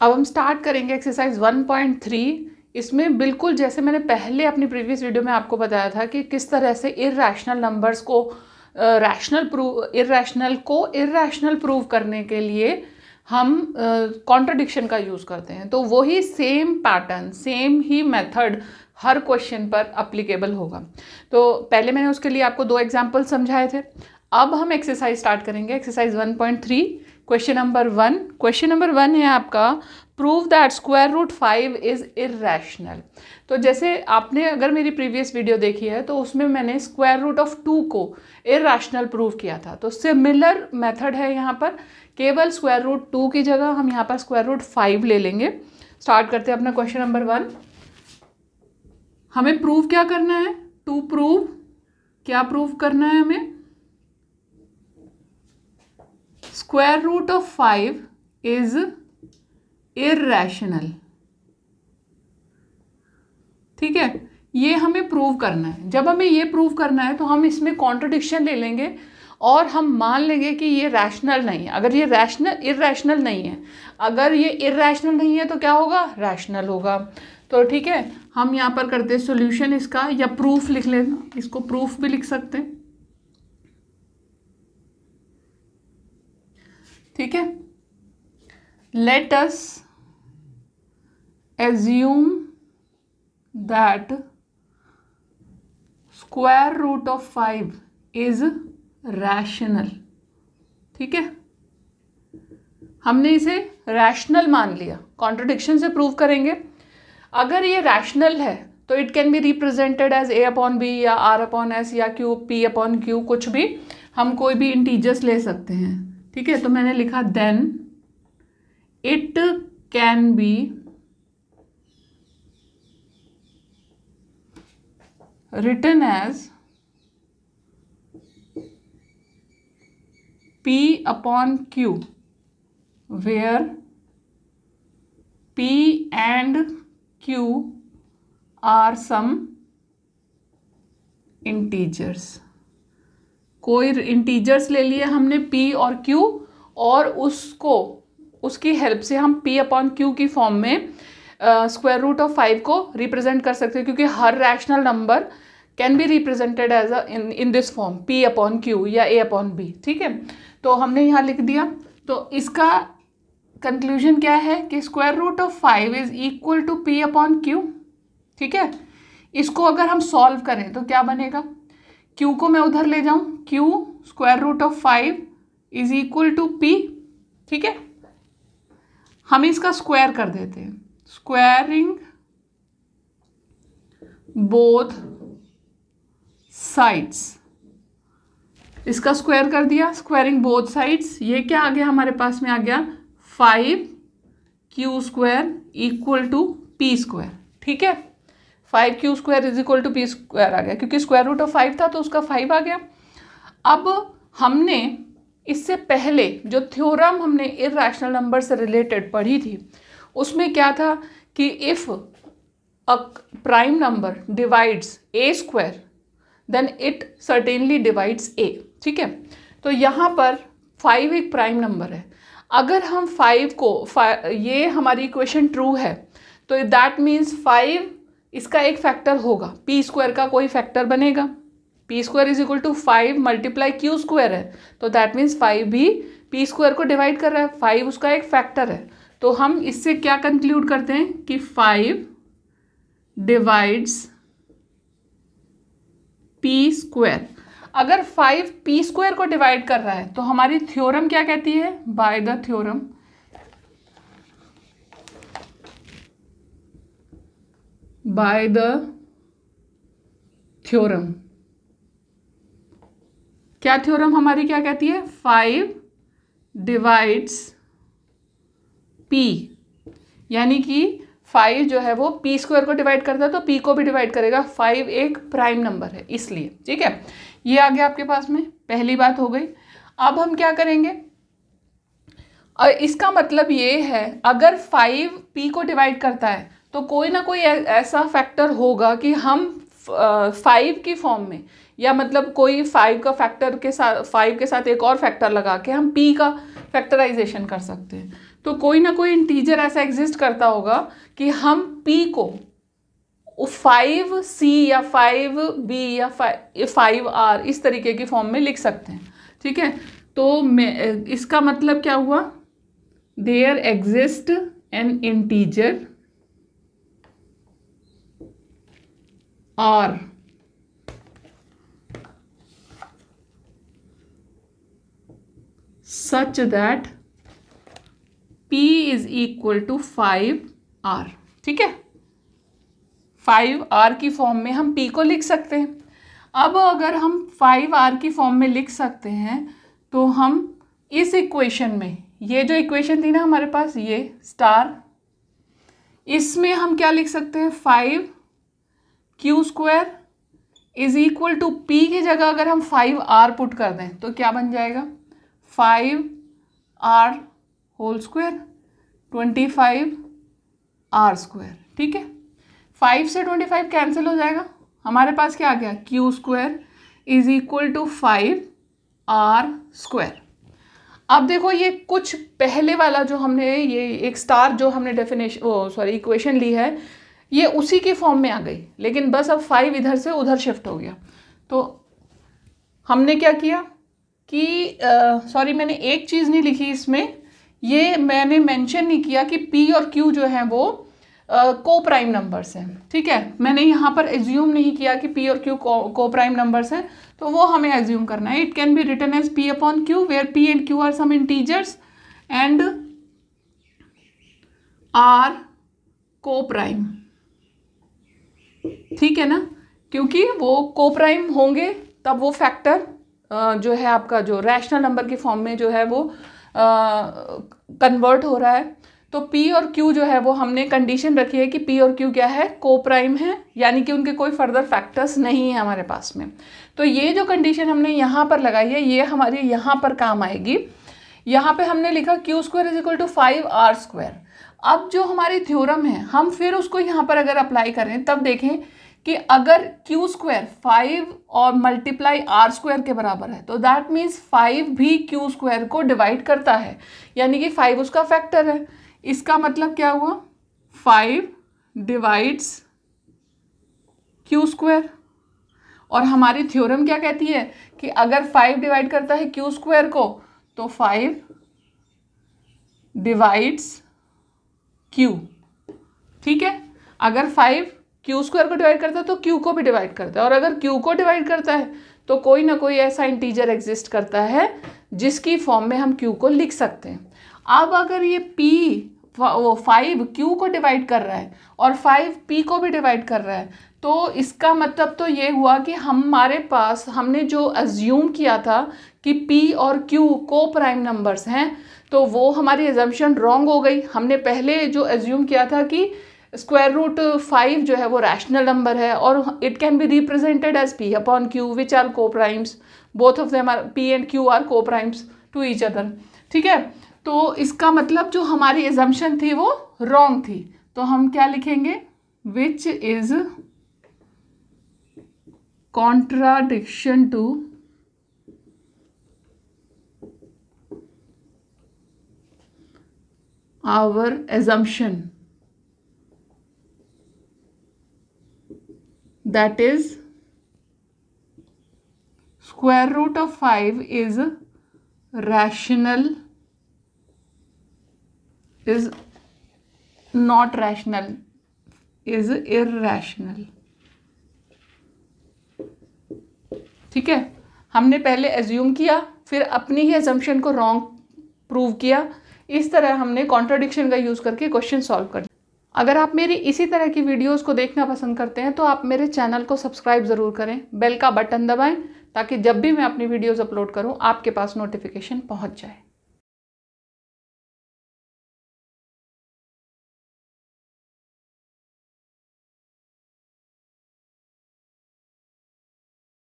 अब हम स्टार्ट करेंगे एक्सरसाइज 1.3। इसमें बिल्कुल जैसे मैंने पहले अपनी प्रीवियस वीडियो में आपको बताया था कि किस तरह से इर्रेशनल नंबर्स को इर्रेशनल प्रूव करने के लिए हम कॉन्ट्रडिक्शन का यूज़ करते हैं। तो वही सेम पैटर्न, सेम ही मेथड हर क्वेश्चन पर अप्लीकेबल होगा। तो पहले मैंने उसके लिए आपको 2 एग्जाम्पल समझाए थे। अब हम एक्सरसाइज स्टार्ट करेंगे, exercise 1.3 question number 1। Question number 1 है आपका, prove that square root 5 is irrational. तो जैसे आपने अगर मेरी प्रीवियस वीडियो देखी है तो उसमें मैंने स्क्वायर रूट ऑफ 2 को इर्रेशनल प्रूव किया था। तो सिमिलर मेथड है यहाँ पर, केवल स्क्वायर रूट 2 की जगह हम यहाँ पर स्क्वायर रूट 5 ले लेंगे। स्टार्ट करते हैं अपना क्वेश्चन नंबर 1। हमें प्रूव क्या करना है? टू प्रूव, क्या प्रूव करना है हमें? Square root of 5 is irrational. ठीक है, ये हमें प्रूव करना है। जब हमें ये प्रूव करना है तो हम इसमें कॉन्ट्रडिक्शन ले लेंगे और हम मान लेंगे कि ये रैशनल नहीं है। अगर ये इर्रेशनल नहीं है, अगर ये इर्रेशनल नहीं है तो क्या होगा? रैशनल होगा। तो ठीक है, हम यहाँ पर करते हैं सॉल्यूशन इसका, या प्रूफ लिख लेना, इसको प्रूफ भी लिख सकते हैं। ठीक है, let us assume that square root of 5 is rational। ठीक है, हमने इसे रैशनल मान लिया, कॉन्ट्रडिक्शन से प्रूव करेंगे। अगर ये रैशनल है तो it can be represented as a upon B या r अपॉन s या q p अपॉन q, कुछ भी, हम कोई भी इंटीजर्स ले सकते हैं। ठीक है, तो मैंने लिखा then it can be written as P upon Q, where P and Q are some integers। कोई इंटीजर्स ले लिए हमने P और Q, और उसकी हेल्प से हम P अपॉन Q की फॉर्म में स्क्वायर रूट ऑफ 5 को रिप्रेजेंट कर सकते हैं, क्योंकि हर rational number can be represented as in this form, P upon Q या A अपॉन B। ठीक है, तो हमने यहाँ लिख दिया। तो इसका कंक्लूजन क्या है कि square root of 5 is equal to P upon Q। ठीक है, इसको अगर हम सॉल्व करें तो क्या बनेगा? Q को मैं उधर ले जाऊं, Q square root of 5 is equal to P। ठीक है, हम इसका स्क्वायर कर देते हैं, स्क्वायरिंग बोथ साइड्स। इसका स्क्वायर कर दिया, स्क्वायरिंग बोथ साइड्स। ये क्या आ गया हमारे पास में? आ गया 5Q square equal to P square. ठीक है, 5Q square is equal to P square आ गया, क्योंकि स्क्वायर रूट ऑफ 5 था तो उसका 5 आ गया। अब हमने इससे पहले जो थ्योरम हमने इर्रेशनल नंबर से रिलेटेड पढ़ी थी, उसमें क्या था कि if a prime number divides a square then it certainly divides a। ठीक है, तो यहाँ पर 5 एक प्राइम नंबर है। अगर हम 5 को ये हमारी इक्वेशन ट्रू है तो दैट मीन्स 5 इसका एक फैक्टर होगा, p स्क्वायर का कोई फैक्टर बनेगा। p square is equal to 5 multiply q square है, तो दैट मीन्स 5 भी p स्क्वायर को डिवाइड कर रहा है, 5 उसका एक फैक्टर है। तो हम इससे क्या कंक्लूड करते हैं कि 5 डिवाइड्स p स्क्वायर। अगर 5 p स्क्वायर को डिवाइड कर रहा है तो हमारी थ्योरम क्या कहती है? By the theorem, by the theorem, क्या थ्योरम हमारी क्या कहती है? 5 डिवाइड्स p, यानी कि 5 जो है वो p स्क्वायर को डिवाइड करता है तो p को भी डिवाइड करेगा। 5 एक प्राइम नंबर है इसलिए। ठीक है, ये आ गया आपके पास में, पहली बात हो गई। अब हम क्या करेंगे? और इसका मतलब ये है, अगर 5 p को डिवाइड करता है तो कोई ना कोई ऐसा फैक्टर होगा कि हम 5 की फॉर्म में, या मतलब कोई 5 का फैक्टर के साथ 5 के साथ एक और फैक्टर लगा के हम p का फैक्टराइजेशन कर सकते हैं। तो कोई ना कोई इंटीजर ऐसा एग्जिस्ट करता होगा कि हम p को 5c या 5b या 5r इस तरीके की फॉर्म में लिख सकते हैं, ठीक है। तो इसका मतलब क्या हुआ, there exist an integer r such that p is equal to 5r, ठीक है। 5r की फॉर्म में हम p को लिख सकते हैं। अब अगर हम 5r की फॉर्म में लिख सकते हैं तो हम इस इक्वेशन में, ये जो इक्वेशन थी ना हमारे पास, ये स्टार, इसमें हम क्या लिख सकते हैं, 5q² is equal to p की जगह अगर हम 5r पुट कर दें तो क्या बन जाएगा, 5r होल स्क्वायर 25r², ठीक है। 5 से 25 कैंसिल हो जाएगा, हमारे पास क्या आ गया, q² is equal to 5r²। अब देखो ये कुछ पहले वाला जो हमने, ये एक स्टार जो हमने इक्वेशन ली है, ये उसी की फॉर्म में आ गई, लेकिन बस अब 5 इधर से उधर शिफ्ट हो गया। तो हमने क्या किया कि मैंने एक चीज़ नहीं लिखी इसमें, ये मैंने मेंशन नहीं किया कि p और q जो है वो को प्राइम नंबर्स हैं, ठीक है। मैंने यहाँ पर एज्यूम नहीं किया कि p और q को प्राइम नंबर्स हैं, तो वो हमें एज्यूम करना है। It can be written as p upon q where p and q are some integers and are coprime, ठीक है ना, क्योंकि वो को प्राइम होंगे तब वो फैक्टर जो है आपका जो रैशनल नंबर की फॉर्म में जो है वो कन्वर्ट हो रहा है। तो p और q जो है वो हमने कंडीशन रखी है कि p और q क्या है, को प्राइम है, यानी कि उनके कोई फर्दर फैक्टर्स नहीं है हमारे पास में। तो ये जो कंडीशन हमने यहाँ पर लगाई है ये हमारी यहाँ पर काम आएगी। यहाँ पे हमने लिखा q² is equal to 5r²। अब जो हमारी थ्योरम है हम फिर उसको यहाँ पर अगर अप्लाई करें तब देखें कि अगर q² 5 और मल्टीप्लाई r² के बराबर है तो दैट मीन्स 5 भी q² को डिवाइड करता है, यानी कि 5 उसका फैक्टर है। इसका मतलब क्या हुआ, 5 डिवाइड्स q²। और हमारी थ्योरम क्या कहती है कि अगर 5 डिवाइड करता है q² को तो 5 डिवाइड्स q, ठीक है। अगर 5 q² को डिवाइड करता है तो q को भी डिवाइड करता है, और अगर q को डिवाइड करता है तो कोई ना कोई ऐसा इंटीजर एग्जिस्ट करता है जिसकी फॉर्म में हम q को लिख सकते हैं। अब अगर ये वो 5 q को डिवाइड कर रहा है और 5 p को भी डिवाइड कर रहा है, तो इसका मतलब तो ये हुआ कि हमारे पास हमने जो अज्यूम किया था कि p और q को प्राइम नंबर्स हैं, तो वो हमारी एजम्पशन रॉन्ग हो गई। हमने पहले जो अज्यूम किया था कि √5 जो है वो रैशनल नंबर है और it can be represented as p upon q which are coprimes, both of them are, p and q are coprimes to each other, ठीक है। तो इसका मतलब जो हमारी एजम्पशन थी वो रॉन्ग थी। तो हम क्या लिखेंगे, which is contradiction to our assumption, that is √5 is rational, is not rational, is irrational, ठीक है। हमने पहले एज्यूम किया फिर अपनी ही एजम्पशन को रॉन्ग प्रूव किया। इस तरह हमने कॉन्ट्राडिक्शन का यूज़ करके क्वेश्चन सॉल्व कर। अगर आप मेरी इसी तरह की वीडियोस को देखना पसंद करते हैं तो आप मेरे चैनल को सब्सक्राइब ज़रूर करें, बेल का बटन दबाएं ताकि जब भी मैं अपनी वीडियोस अपलोड करूं आपके पास नोटिफिकेशन पहुंच जाए।